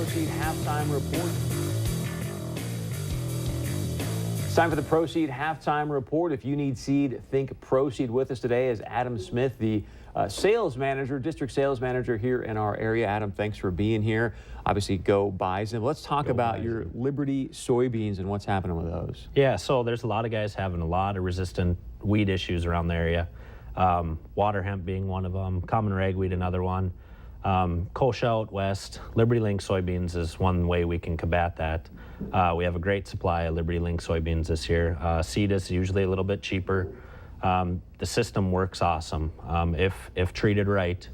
Proceed Halftime Report. It's time for the Proceed Halftime Report. If you need seed, think Proceed. With us today is Adam Smith, the sales manager, district sales manager here in our area. Adam, thanks for being here. Obviously, go Bison. Let's talk about your Liberty soybeans and what's happening with those. Yeah, so there's a lot of guys having a lot of resistant weed issues around the area. Water hemp being one of them, common ragweed another one. Kochia out west, Liberty Link soybeans is one way we can combat that. We have a great supply of Liberty Link soybeans this year. Seed is usually a little bit cheaper. The system works awesome. If treated right,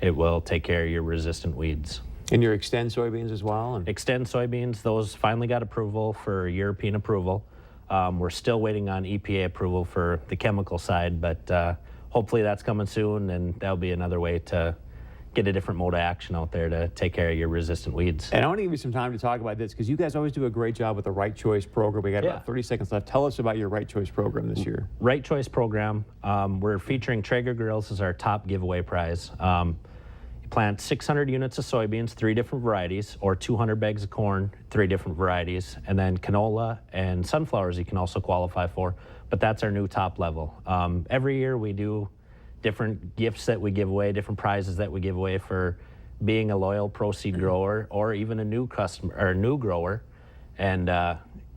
it will take care of your resistant weeds. And your Extend soybeans as well? Extend soybeans, those finally got approval for European approval. We're still waiting on EPA approval for the chemical side, but hopefully that's coming soon, and that'll be another way to get a different mode of action out there to take care of your resistant weeds. And I want to give you some time to talk about this because you guys always do a great job with the Right Choice program. We got about 30 seconds left. Tell us about your Right Choice program this year. Right Choice program, we're featuring Traeger grills as our top giveaway prize. You plant 600 units of soybeans, 3 different varieties, or 200 bags of corn, 3 different varieties, and then canola and sunflowers you can also qualify for, but that's our new top level. Every year we do different gifts that we give away, different prizes that we give away for being a loyal Proceed grower or even a new customer or a new grower. And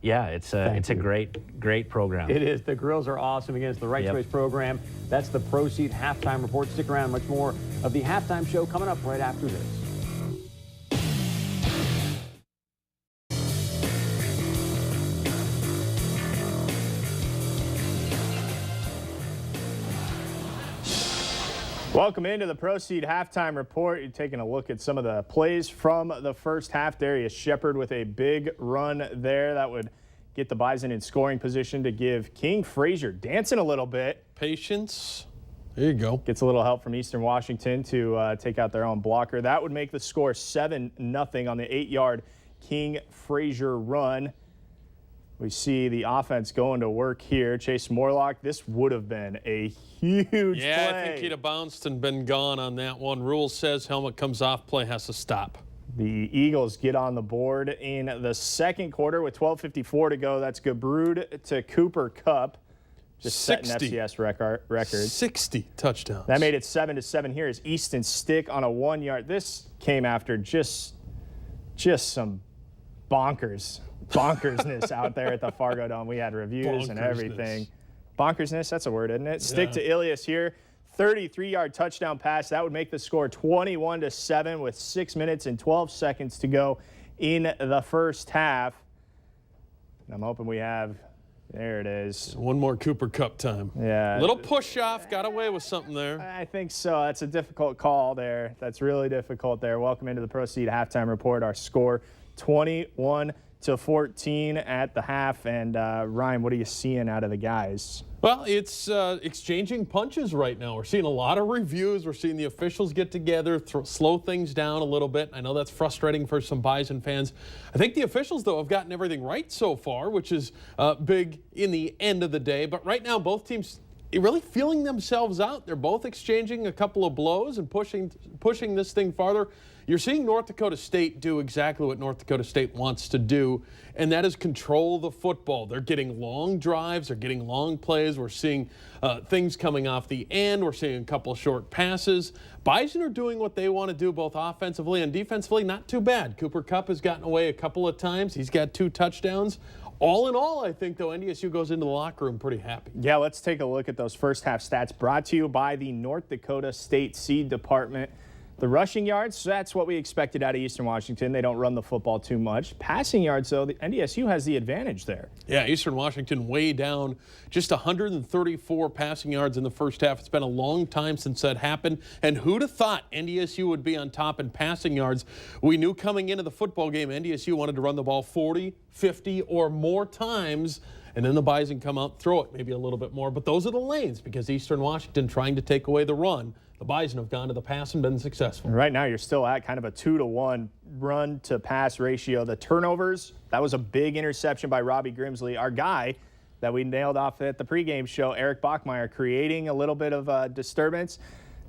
yeah, it's a great program. It is. The grills are awesome. Again, it's the Right Choice program. That's the Proceed Halftime Report. Stick around. Much more of the halftime show coming up right after this. Welcome into the Proceed Halftime Report. You're taking a look at some of the plays from the first half. Darius Shepard with a big run there. That would get the Bison in scoring position to give King Frazier dancing a little bit. Patience. There you go. Gets a little help from Eastern Washington to take out their own blocker. That would make the score 7-0 on the 8-yard King Frazier run. We see the offense going to work here. Chase Morlock, this would have been a huge play. I think he'd have bounced and been gone on that one. Rule says helmet comes off, play has to stop. The Eagles get on the board in the second quarter with 12:54 to go. That's Gabrud to Cooper Kupp. Just setting FCS records. 60 touchdowns. That made it 7-7 here as Easton Stick on a 1-yard. This came after just some bonkersness out there at the Fargo Dome. We had reviews and everything. Bonkersness, that's a word, isn't it? Stick to Ilias here. 33-yard touchdown pass. That would make the score 21-7 with 6 minutes and 12 seconds to go in the first half. And I'm hoping we have, there it is. One more Cooper Kupp time. Yeah. Little push off, got away with something there. I think so. That's a difficult call there. That's really difficult there. Welcome into the Proceed Halftime Report. Our score 21-14 at the half. And Ryan, what are you seeing out of the guys? Well, it's exchanging punches right now. We're seeing a lot of reviews. We're seeing the officials get together, slow things down a little bit. I know that's frustrating for some Bison fans. I think the officials, though, have gotten everything right so far, which is big in the end of the day. But right now, both teams really feeling themselves out. They're both exchanging a couple of blows and pushing this thing farther. You're seeing North Dakota State do exactly what North Dakota State wants to do, and that is control the football. They're getting long drives. They're getting long plays. We're seeing things coming off the end. We're seeing a couple of short passes. Bison are doing what they want to do both offensively and defensively. Not too bad. Cooper Kupp has gotten away a couple of times. He's got 2 touchdowns. All in all, I think, though, NDSU goes into the locker room pretty happy. Yeah, let's take a look at those first half stats brought to you by the North Dakota State Seed Department. The rushing yards, that's what we expected out of Eastern Washington. They don't run the football too much. Passing yards, though, the NDSU has the advantage there. Yeah, Eastern Washington way down, just 134 passing yards in the first half. It's been a long time since that happened. And who'd have thought NDSU would be on top in passing yards? We knew coming into the football game, NDSU wanted to run the ball 40, 50, or more times. And then the Bison come out, throw it maybe a little bit more. But those are the lanes because Eastern Washington trying to take away the run. The Bison have gone to the pass and been successful. Right now you're still at kind of a 2-to-1 run to pass ratio. The turnovers, that was a big interception by Robbie Grimsley. Our guy that we nailed off at the pregame show, Eric Bachmeyer, creating a little bit of disturbance.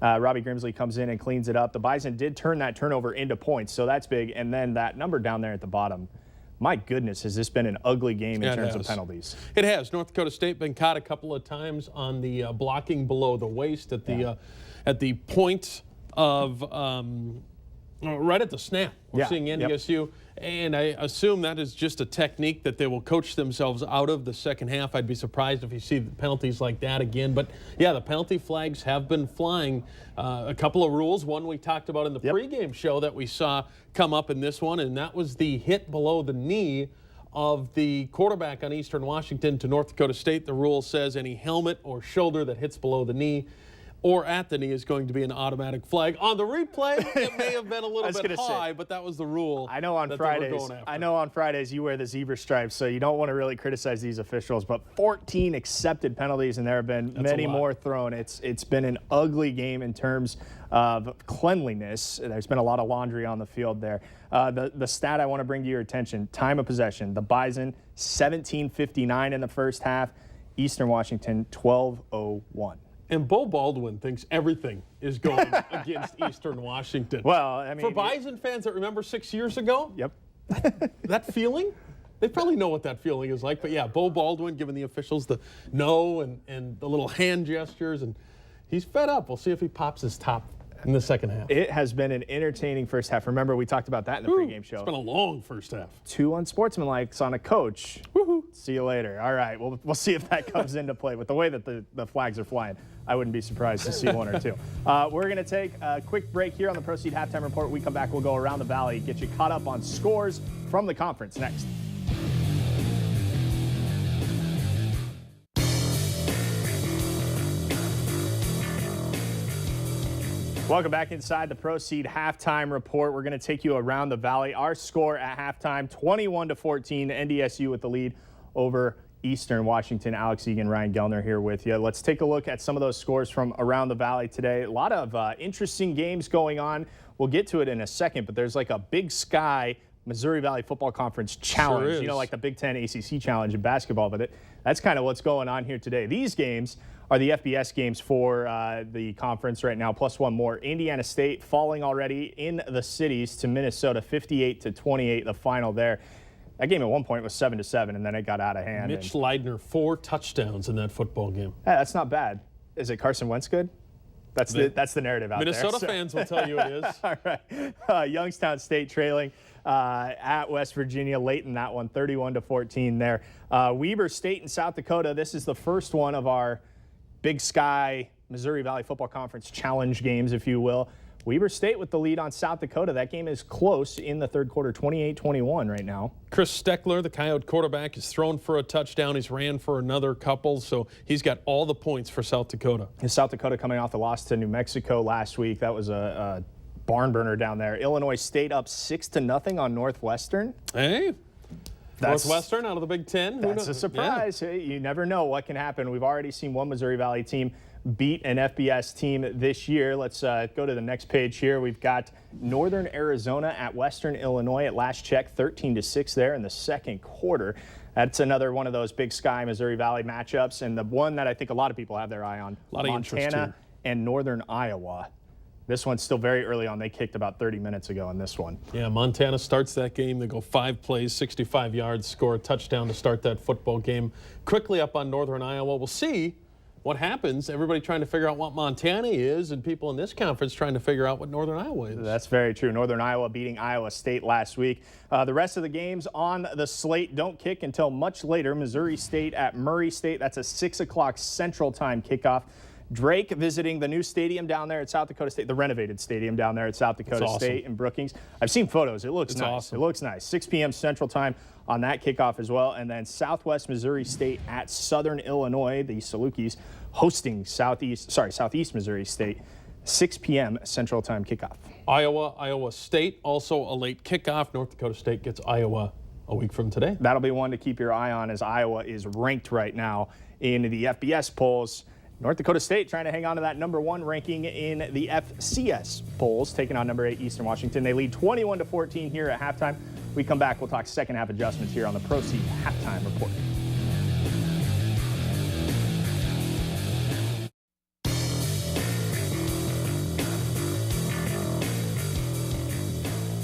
Robbie Grimsley comes in and cleans it up. The Bison did turn that turnover into points, so that's big. And then that number down there at the bottom, my goodness, has this been an ugly game in terms of penalties? It has. North Dakota State been caught a couple of times on the blocking below the waist at the point of right at the snap. We're seeing NDSU, and I assume that is just a technique that they will coach themselves out of the second half. I'd be surprised if you see penalties like that again. But yeah, the penalty flags have been flying. A couple of rules. One we talked about in the pregame show that we saw come up in this one, and that was the hit below the knee of the quarterback on Eastern Washington to North Dakota State. The rule says any helmet or shoulder that hits below the knee or at the knee is going to be an automatic flag. On the replay, it may have been a little bit high, but that was the rule. I know on Fridays you wear the zebra stripes, so you don't want to really criticize these officials, but 14 accepted penalties, and there have been many more thrown. It's been an ugly game in terms of cleanliness. There's been a lot of laundry on the field there. The stat I want to bring to your attention, time of possession. The Bison, 17:59 in the first half. Eastern Washington, 12:01. And Bo Baldwin thinks everything is going against Eastern Washington. Well, I mean, for Bison fans that remember 6 years ago, yep, that feeling, they probably know what that feeling is like. But yeah, Bo Baldwin giving the officials the no and the little hand gestures, and he's fed up. We'll see if he pops his top in the second half. It has been an entertaining first half. Remember, we talked about that in the pregame show. It's been a long first half. 2 unsportsmanlikes on a coach. Woohoo. See you later. All right, we'll see if that comes into play. With the way that the flags are flying, I wouldn't be surprised to see 1 or 2. We're going to take a quick break here on the Proceed Halftime Report. When we come back, we'll go around the valley, get you caught up on scores from the conference next. Welcome back inside the Proceed Halftime Report. We're going to take you around the valley. Our score at halftime, 21-14. NDSU with the lead over Eastern Washington. Alex Egan, Ryan Gellner here with you. Let's take a look at some of those scores from around the valley today. A lot of interesting games going on. We'll get to it in a second, but there's like a Big Sky Missouri Valley Football Conference challenge. Sure, you know, like the Big Ten ACC challenge in basketball, but that's kind of what's going on here today. These games are the FBS games for the conference right now, plus one more. Indiana State falling already in the cities to Minnesota, 58-28, the final there. That game at one point was 7-7, and then it got out of hand. Mitch Leidner, 4 touchdowns in that football game. Hey, that's not bad. Is it Carson Wentz good? That's the narrative out Minnesota there. fans will tell you it is. All right. Youngstown State trailing at West Virginia late in that one, 31-14 there. Weber State and South Dakota. This is the first one of our Big Sky Missouri Valley Football Conference challenge games, if you will. Weber State with the lead on South Dakota. That game is close in the third quarter, 28-21 right now. Chris Steckler, the Coyote quarterback, is thrown for a touchdown. He's ran for another couple, so he's got all the points for South Dakota. South Dakota coming off the loss to New Mexico last week. That was a barn burner down there. Illinois State up 6-0 on Northwestern. Hey. Northwestern out of the Big Ten. That's a surprise. Yeah. You never know what can happen. We've already seen one Missouri Valley team beat an FBS team this year. Let's go to the next page here. We've got Northern Arizona at Western Illinois at last check, 13-6 there in the second quarter. That's another one of those Big Sky Missouri Valley matchups, and the one that I think a lot of people have their eye on, Montana and Northern Iowa. This one's still very early on. They kicked about 30 minutes ago in this one. Yeah, Montana starts that game. They go 5 plays, 65 yards, score a touchdown to start that football game. Quickly up on Northern Iowa. We'll see what happens. Everybody trying to figure out what Montana is, and people in this conference trying to figure out what Northern Iowa is. That's very true. Northern Iowa beating Iowa State last week. The rest of the games on the slate don't kick until much later. Missouri State at Murray State. That's a 6 o'clock Central Time kickoff. Drake visiting the new stadium down there at South Dakota State, the renovated stadium down there at South Dakota State in Brookings. I've seen photos. It looks nice. Awesome. It looks nice. 6 p.m. Central Time on that kickoff as well. And then Southwest Missouri State at Southern Illinois, the Salukis, hosting Southeast Missouri State, 6 p.m. Central Time kickoff. Iowa State, also a late kickoff. North Dakota State gets Iowa a week from today. That'll be one to keep your eye on, as Iowa is ranked right now in the FBS polls. North Dakota State trying to hang on to that number 1 ranking in the FCS polls, taking on number 8 Eastern Washington. They lead 21-14 here at halftime. We come back, we'll talk second half adjustments here on the Proceed Halftime Report.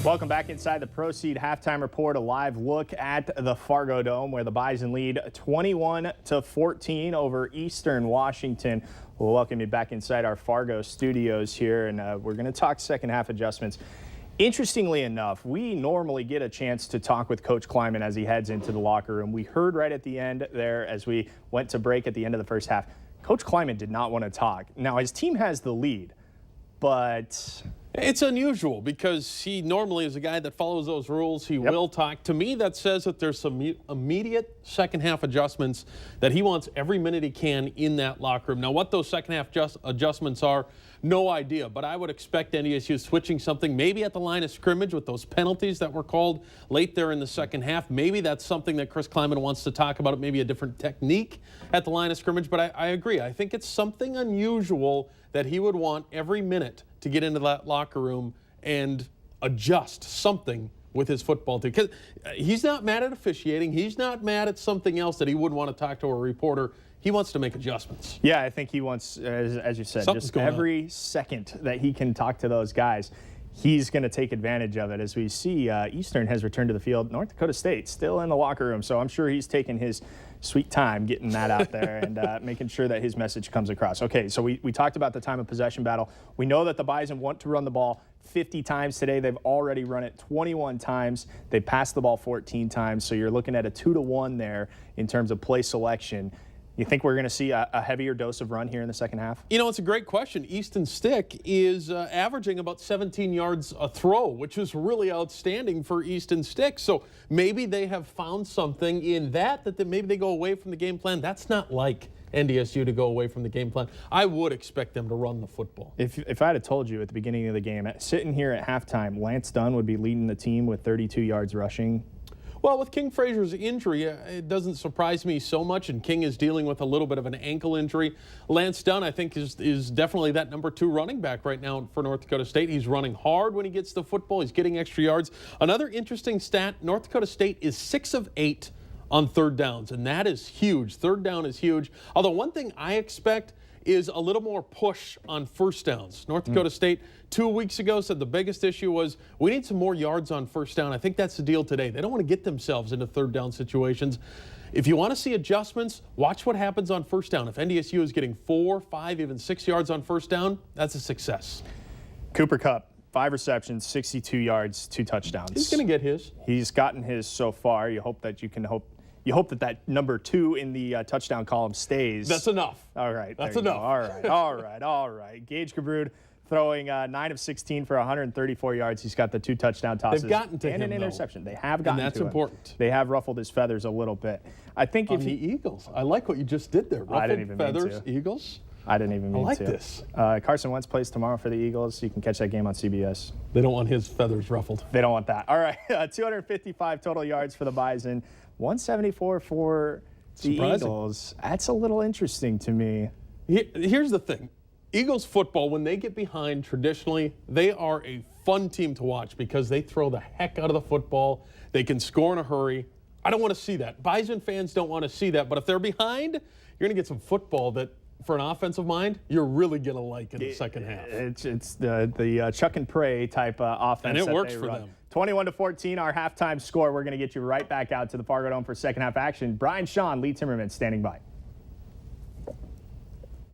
Welcome back inside the Proceed Halftime Report, a live look at the Fargo Dome where the Bison lead 21-14 over Eastern Washington. We'll welcome you back inside our Fargo studios here, and we're going to talk second half adjustments. Interestingly enough, we normally get a chance to talk with Coach Kleiman as he heads into the locker room. We heard right at the end there as we went to break at the end of the first half, Coach Kleiman did not want to talk. Now, his team has the lead, but it's unusual because he normally is a guy that follows those rules. He will talk. To me, that says that there's some immediate second half adjustments that he wants every minute he can in that locker room. Now, what those second half adjustments are, no idea. But I would expect NDSU switching something maybe at the line of scrimmage with those penalties that were called late there in the second half. Maybe that's something that Chris Kleiman wants to talk about. Maybe a different technique at the line of scrimmage. But I agree. I think it's something unusual that he would want every minute to get into that locker room and adjust something with his football team. Because he's not mad at officiating. He's not mad at something else that he wouldn't want to talk to a reporter. He wants to make adjustments. Yeah, I think he wants, as you said, Something's just every second that he can talk to those guys, he's going to take advantage of it. As we see, Eastern has returned to the field. North Dakota State still in the locker room, so I'm sure he's taking his sweet time getting that out there and making sure that his message comes across. Okay, so we talked about the time of possession battle. We know that the Bison want to run the ball 50 times today. They've already run it 21 times. They passed the ball 14 times, so you're looking at a 2-to-1 there in terms of play selection. You think we're going to see a heavier dose of run here in the second half? You know, it's a great question. Easton Stick is averaging about 17 yards a throw, which is really outstanding for Easton Stick. So maybe they have found something in that maybe they go away from the game plan. That's not like NDSU to go away from the game plan. I would expect them to run the football. If I had told you at the beginning of the game, sitting here at halftime, Lance Dunn would be leading the team with 32 yards rushing. Well, with King Fraser's injury, it doesn't surprise me so much, and King is dealing with a little bit of an ankle injury. Lance Dunn, I think, is definitely that number 2 running back right now for North Dakota State. He's running hard when he gets the football. He's getting extra yards. Another interesting stat, North Dakota State is 6 of 8 on third downs, and that is huge. Third down is huge. Although one thing I expect is a little more push on first downs. North Dakota State 2 weeks ago said the biggest issue was we need some more yards on first down. I think that's the deal today. They don't want to get themselves into third down situations. If you want to see adjustments, watch what happens on first down. If NDSU is getting 4, 5, even 6 yards on first down, that's a success. Cooper Kupp, 5 receptions, 62 yards, 2 touchdowns. He's going to get his. He's gotten his so far. You hope that number 2 in the touchdown column stays. That's enough. All right. That's enough. All right. Gage Cabrud throwing 9 of 16 for 134 yards. He's got the 2 touchdown tosses. They've gotten to and him, an interception. They have gotten to him. And that's important. They have ruffled his feathers a little bit. I think if the Eagles. I like what you just did there. Ruffled I didn't even feathers, mean to. Eagles. I didn't even mean to. I like this. Carson Wentz plays tomorrow for the Eagles. You can catch that game on CBS. They don't want his feathers ruffled. They don't want that. All right. 255 total yards for the Bison. 174 for the Eagles. That's a little interesting to me. Here's the thing. Eagles football, when they get behind, traditionally, they are a fun team to watch because they throw the heck out of the football. They can score in a hurry. I don't want to see that. Bison fans don't want to see that. But if they're behind, you're going to get some football that, for an offensive mind, you're really going to like in the second half. It's the Chuck and Pray type offense. And it works for them. 21-14, our halftime score. We're going to get you right back out to the Fargo Dome for second half action. Brian Shawn, Lee Timmerman standing by.